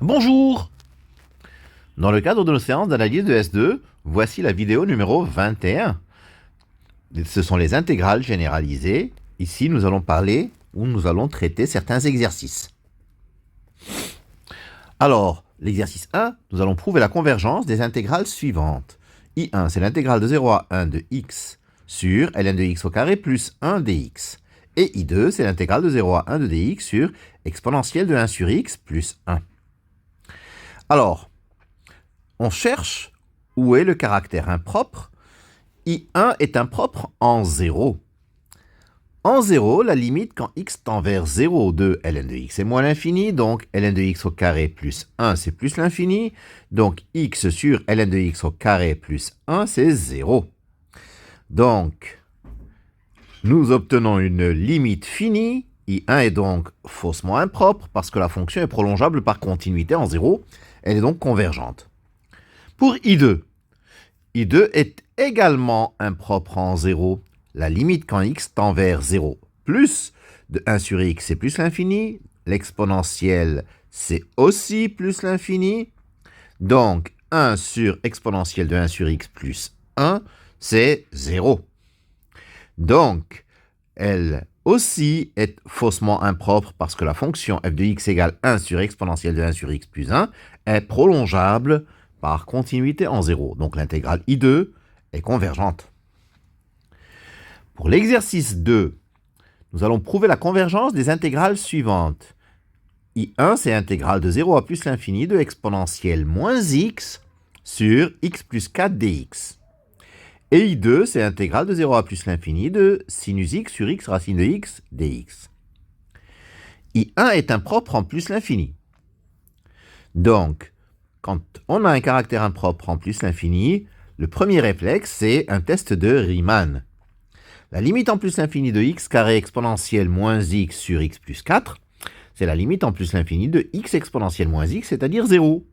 Bonjour! Dans le cadre de nos séances d'analyse de S2, voici la vidéo numéro 21. Ce sont les intégrales généralisées. Ici, nous allons parler ou nous allons traiter certains exercices. Alors, l'exercice 1, nous allons prouver la convergence des intégrales suivantes. I1, c'est l'intégrale de 0 à 1 de x sur ln de x au carré plus 1 dx. Et I2, c'est l'intégrale de 0 à 1 de dx sur exponentielle de 1 sur x plus 1. Alors, on cherche où est le caractère impropre. I1 est impropre en 0. En 0, la limite quand x tend vers 0 de ln de x est moins l'infini, donc ln de x au carré plus 1 c'est plus l'infini, donc x sur ln de x au carré plus 1 c'est 0. Donc, nous obtenons une limite finie. I1 est donc faussement impropre parce que la fonction est prolongeable par continuité en 0. Elle est donc convergente. Pour I2, I2 est également impropre en 0. La limite quand x tend vers 0 plus de 1 sur x c'est plus l'infini. L'exponentielle c'est aussi plus l'infini. Donc 1 sur exponentielle de 1 sur x plus 1 c'est 0. Donc, elle aussi est faussement impropre parce que la fonction f de x égale 1 sur exponentielle de 1 sur x plus 1 est prolongeable par continuité en 0. Donc l'intégrale I2 est convergente. Pour l'exercice 2, nous allons prouver la convergence des intégrales suivantes. I1, c'est l'intégrale de 0 à plus l'infini de exponentielle moins x sur x plus 4 dx. Et I2, c'est l'intégrale de 0 à plus l'infini de sinus x sur x racine de x dx. I1 est impropre en plus l'infini. Donc, quand on a un caractère impropre en plus l'infini, le premier réflexe, c'est un test de Riemann. La limite en plus l'infini de x carré exponentielle moins x sur x plus 4, c'est la limite en plus l'infini de x exponentielle moins x, c'est-à-dire 0.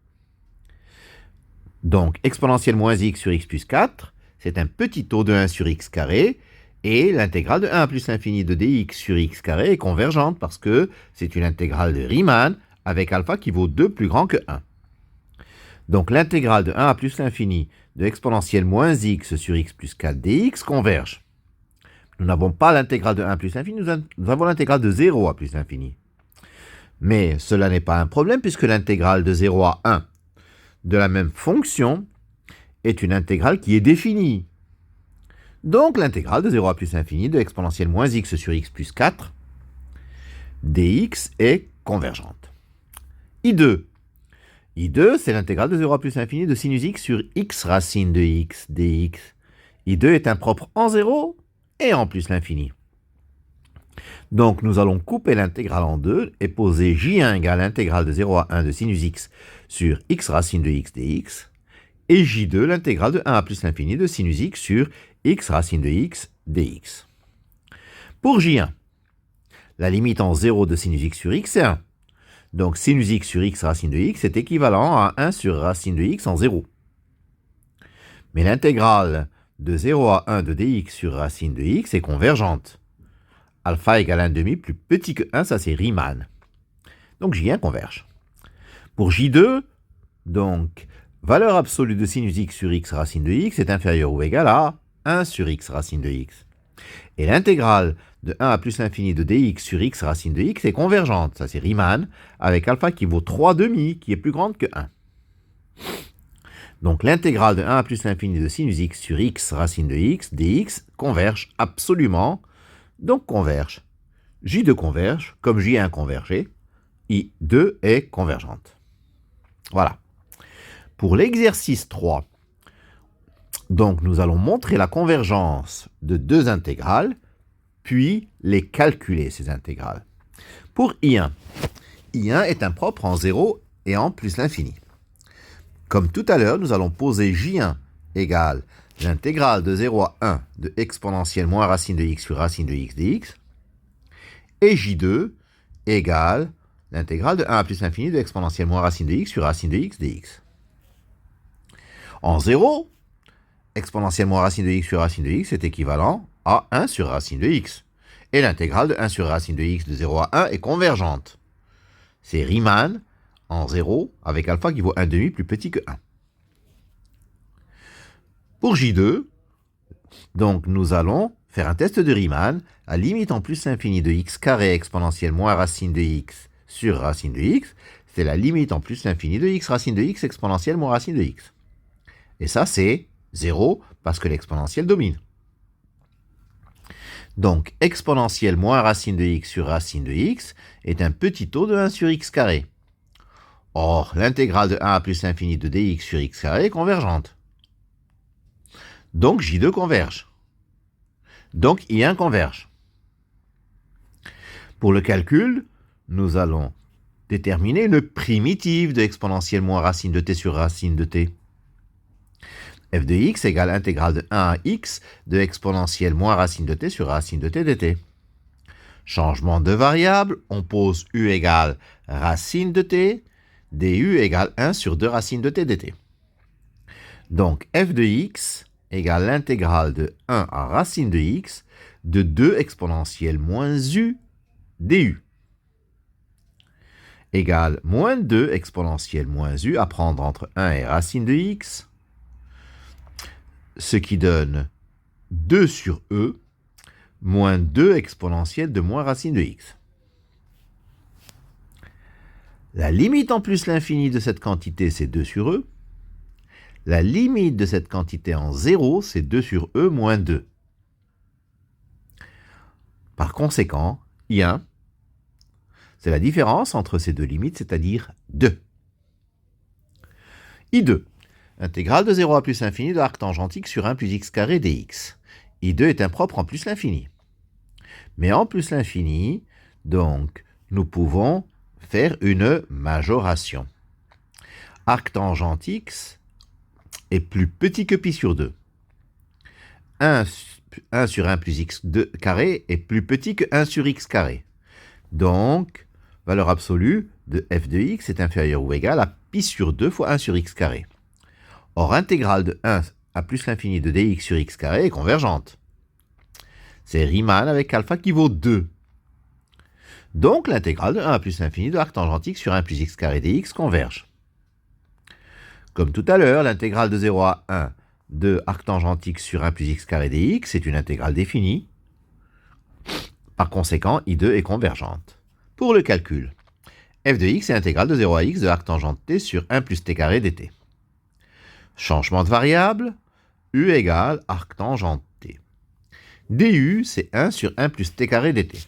Donc, exponentielle moins x sur x plus 4, c'est un petit taux de 1 sur x carré, et l'intégrale de 1 plus l'infini de dx sur x carré est convergente parce que c'est une intégrale de Riemann avec alpha qui vaut 2 plus grand que 1. Donc l'intégrale de 1 à plus l'infini de exponentielle moins x sur x plus 4 dx converge. Nous n'avons pas l'intégrale de 1 plus l'infini, nous avons l'intégrale de 0 à plus l'infini. Mais cela n'est pas un problème puisque l'intégrale de 0 à 1 de la même fonction est une intégrale qui est définie. Donc l'intégrale de 0 à plus l'infini de exponentielle moins x sur x plus 4 dx est convergente. I2. I2, c'est l'intégrale de 0 à plus l'infini de sinus x sur x racine de x dx. I2 est impropre en 0 et en plus l'infini. Donc nous allons couper l'intégrale en deux et poser J1 égale l'intégrale de 0 à 1 de sinus x sur x racine de x dx. Et J2, l'intégrale de 1 à plus l'infini de sinus x sur x racine de x dx. Pour J1, la limite en 0 de sinus x sur x, c'est 1. Donc sinus x sur x racine de x est équivalent à 1 sur racine de x en 0. Mais l'intégrale de 0 à 1 de dx sur racine de x est convergente. Alpha égale 1,5 plus petit que 1, ça c'est Riemann. Donc J1 converge. Pour J2, donc, valeur absolue de sinus x sur x racine de x est inférieure ou égale à 1 sur x racine de x. Et l'intégrale de 1 à plus l'infini de dx sur x racine de x est convergente, ça c'est Riemann, avec alpha qui vaut 3,5, qui est plus grande que 1. Donc l'intégrale de 1 à plus l'infini de sinus x sur x racine de x dx converge absolument, donc converge. J2 converge, comme J1 convergé, I2 est convergente. Voilà. Pour l'exercice 3, donc nous allons montrer la convergence de deux intégrales, puis les calculer, ces intégrales. Pour I1, I1 est impropre en 0 et en plus l'infini. Comme tout à l'heure, nous allons poser J1 égale l'intégrale de 0 à 1 de exponentielle moins racine de x sur racine de x dx, et J2 égale l'intégrale de 1 à plus l'infini de exponentielle moins racine de x sur racine de x dx. En 0, exponentielle moins racine de x sur racine de x est équivalent à 1 sur racine de x. Et l'intégrale de 1 sur racine de x de 0 à 1 est convergente. C'est Riemann en 0 avec alpha qui vaut 1,5 plus petit que 1. Pour J2, donc nous allons faire un test de Riemann à limite en plus l'infini de x carré exponentielle moins racine de x sur racine de x. C'est la limite en plus l'infini de x racine de x exponentielle moins racine de x. Et ça, c'est 0 parce que l'exponentielle domine. Donc, exponentielle moins racine de x sur racine de x est un petit taux de 1 sur x carré. Or, l'intégrale de 1 à plus l'infini de dx sur x carré est convergente. Donc, J2 converge. Donc, I1 converge. Pour le calcul, nous allons déterminer une primitive de exponentielle moins racine de t sur racine de t. f de x égale intégrale de 1 à x de exponentielle moins racine de t sur racine de t dt. Changement de variable, on pose u égale racine de t, du égale 1 sur 2 racine de t dt. Donc f de x égale l'intégrale de 1 à racine de x de 2 exponentielle moins u du égale moins 2 exponentielle moins u à prendre entre 1 et racine de x, ce qui donne 2 sur e moins 2 exponentielle de moins racine de x. La limite en plus l'infini de cette quantité, c'est 2 sur e. La limite de cette quantité en 0, c'est 2 sur e moins 2. Par conséquent, I1, c'est la différence entre ces deux limites, c'est-à-dire 2. I2, intégrale de 0 à plus l'infini de l'arc tangente sur 1 plus x carré dx. I2 est impropre en plus l'infini. Mais en plus l'infini, donc, nous pouvons faire une majoration. Arc tangente x est plus petit que pi sur 2. 1 sur 1 plus x carré est plus petit que 1 sur x carré. Donc, valeur absolue de f de x est inférieure ou égale à pi sur 2 fois 1 sur x carré. Or, intégrale de 1 à plus l'infini de dx sur x carré est convergente. C'est Riemann avec alpha qui vaut 2. Donc, l'intégrale de 1 à plus l'infini de l'arc tangente x sur 1 plus x carré dx converge. Comme tout à l'heure, l'intégrale de 0 à 1 de arc tangente x sur 1 plus x carré dx est une intégrale définie. Par conséquent, I2 est convergente. Pour le calcul, f de x est intégrale de 0 à x de arc tangente t sur 1 plus t carré dt. Changement de variable, u égale arc tangente t. du, c'est 1 sur 1 plus t carré dt.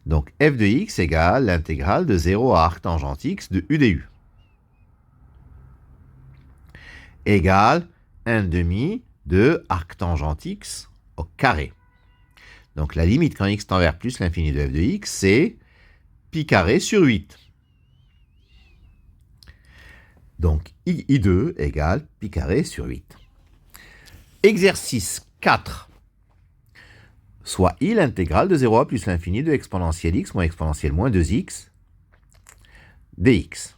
Donc f de x égale l'intégrale de 0 à arc tangente x de u du. Égale 1/2 de arc tangente x au carré. Donc la limite quand x tend vers plus l'infini de f de x, c'est pi carré sur 8. Donc I2 égale pi carré sur 8. Exercice 4. Soit I l'intégrale de 0 à plus l'infini de exponentielle x moins exponentielle moins 2x dx.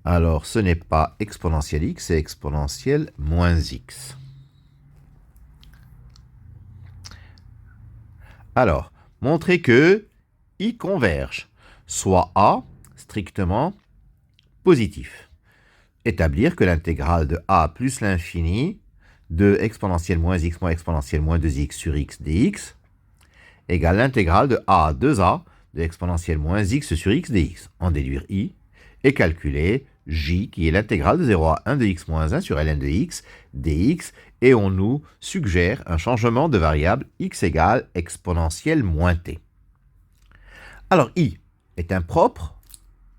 Alors ce n'est pas exponentielle x, c'est exponentielle moins x. Alors, montrer que I converge, soit A strictement positif. Établir que l'intégrale de A plus l'infini de exponentielle moins exponentielle moins 2x sur x dx égale l'intégrale de A 2A de exponentielle moins x sur x dx. En déduire I et calculer J qui est l'intégrale de 0 à 1 de x moins 1 sur ln de x dx et on nous suggère un changement de variable x égale exponentielle moins t. Alors I est impropre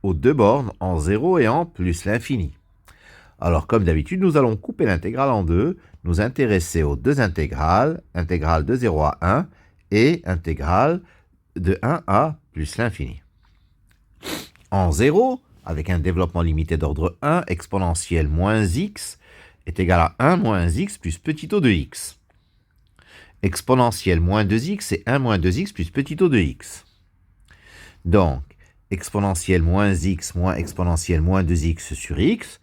aux deux bornes en 0 et en plus l'infini. Alors comme d'habitude, nous allons couper l'intégrale en deux, nous intéresser aux deux intégrales, intégrale de 0 à 1 et intégrale de 1 à plus l'infini. En 0, avec un développement limité d'ordre 1, exponentielle moins x est égal à 1 moins x plus petit o de x. Exponentielle moins 2x, c'est 1 moins 2x plus petit o de x. Donc, exponentielle moins x moins exponentielle moins 2x sur x,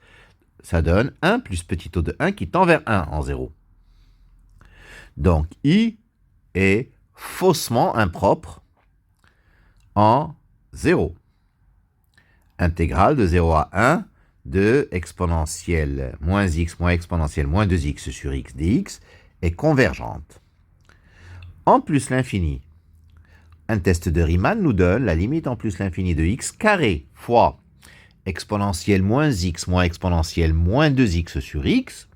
ça donne 1 plus petit o de 1 qui tend vers 1 en 0. Donc, I est faussement impropre en 0. intégrale de 0 à 1 de exponentielle moins x moins exponentielle moins 2x sur x dx est convergente. En plus l'infini, un test de Riemann nous donne la limite en plus l'infini de x carré fois exponentielle moins x moins exponentielle moins 2x sur x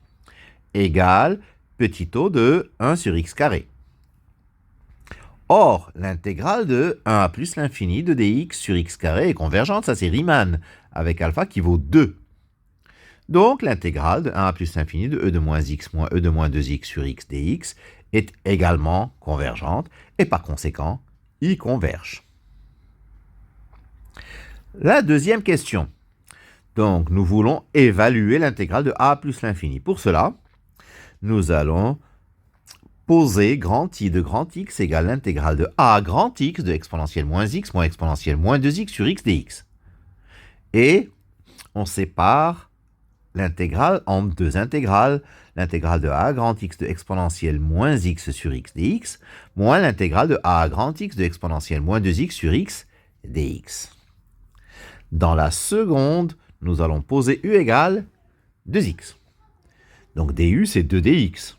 égale petit o de 1 sur x carré. Or, l'intégrale de 1 à plus l'infini de dx sur x carré est convergente, ça c'est Riemann, avec alpha qui vaut 2. Donc, l'intégrale de 1 à plus l'infini de e de moins x moins e de moins 2x sur x dx est également convergente, et par conséquent, y converge. La deuxième question. Donc, nous voulons évaluer l'intégrale de a plus l'infini. Pour cela, nous allons poser grand I de grand x égale l'intégrale de a grand x de exponentielle moins x moins exponentielle moins 2x sur x dx. Et on sépare l'intégrale en deux intégrales, l'intégrale de a grand x de exponentielle moins x sur x dx, moins l'intégrale de a grand x de exponentielle moins 2x sur x dx. Dans la seconde, nous allons poser u égale 2x. Donc du c'est 2dx.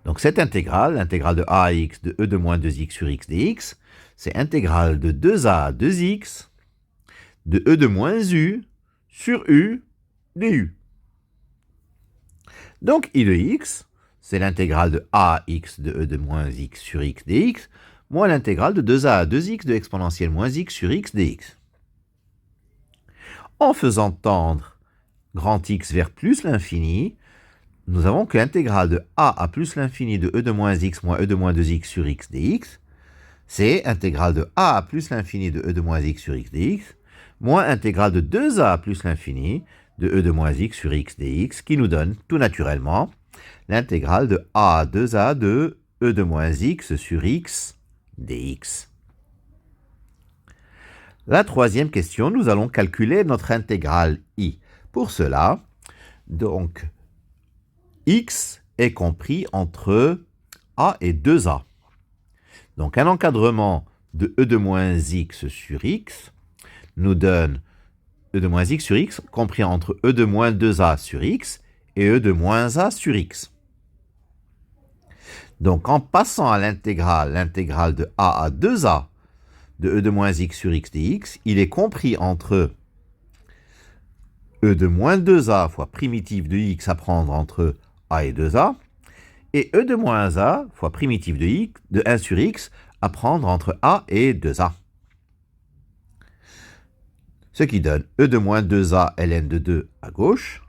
Donc cette intégrale, l'intégrale de ax de e de moins 2x sur x dx, c'est intégrale de 2a 2x de e de moins u sur u du. Donc I de x, c'est l'intégrale de ax de e de moins x sur x dx, moins l'intégrale de 2a 2x de exponentielle moins x sur x dx. En faisant tendre grand x vers plus l'infini, nous avons que l'intégrale de a à plus l'infini de e de moins x moins e de moins 2x sur x dx, c'est intégrale de a à plus l'infini de e de moins x sur x dx, moins intégrale de 2a plus l'infini de e de moins x sur x dx, qui nous donne tout naturellement l'intégrale de a 2a de e de moins x sur x dx. La troisième question, nous allons calculer notre intégrale i. Pour cela, donc, x est compris entre a et 2a. Donc un encadrement de e de moins x sur x nous donne e de moins x sur x compris entre e de moins 2a sur x et e de moins a sur x. Donc en passant à l'intégrale de a à 2a de e de moins x sur x dx, il est compris entre e de moins 2a fois primitive de x à prendre entre a et 2a, et e de moins a fois primitive de x de 1 sur x à prendre entre a et 2a. Ce qui donne e de moins 2a ln de 2 à gauche,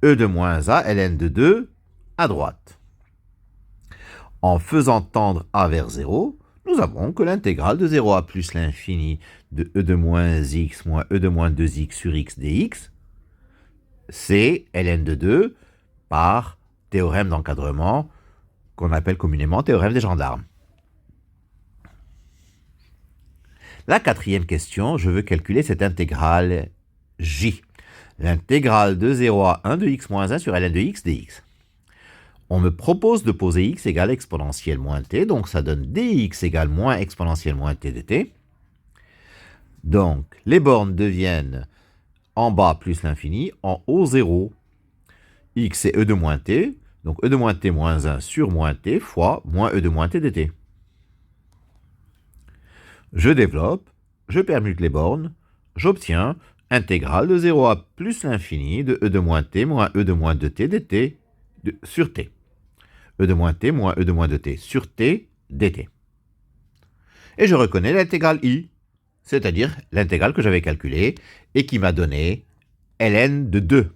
e de moins a ln de 2 à droite. En faisant tendre a vers 0, nous avons que l'intégrale de 0 à plus l'infini de e de moins x moins e de moins 2x sur x dx, c'est ln de 2 par théorème d'encadrement qu'on appelle communément théorème des gendarmes. La quatrième question, je veux calculer cette intégrale j. L'intégrale de 0 à 1 de x moins 1 sur ln de x dx. On me propose de poser x égale exponentielle moins t, donc ça donne dx égale moins exponentielle moins t dt. Donc, les bornes deviennent en bas plus l'infini, en haut 0. X c'est e de moins t, donc e de moins t moins 1 sur moins t fois moins e de moins t dt. Je développe, je permute les bornes, j'obtiens intégrale de 0 à plus l'infini de e de moins t moins e de moins 2t dt sur t. E de moins t moins e de moins 2t sur t dt. Et je reconnais l'intégrale i, c'est-à-dire l'intégrale que j'avais calculée et qui m'a donné ln de 2.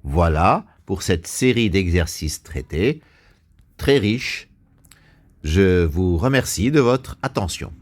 Voilà pour cette série d'exercices traités, très riche. Je vous remercie de votre attention.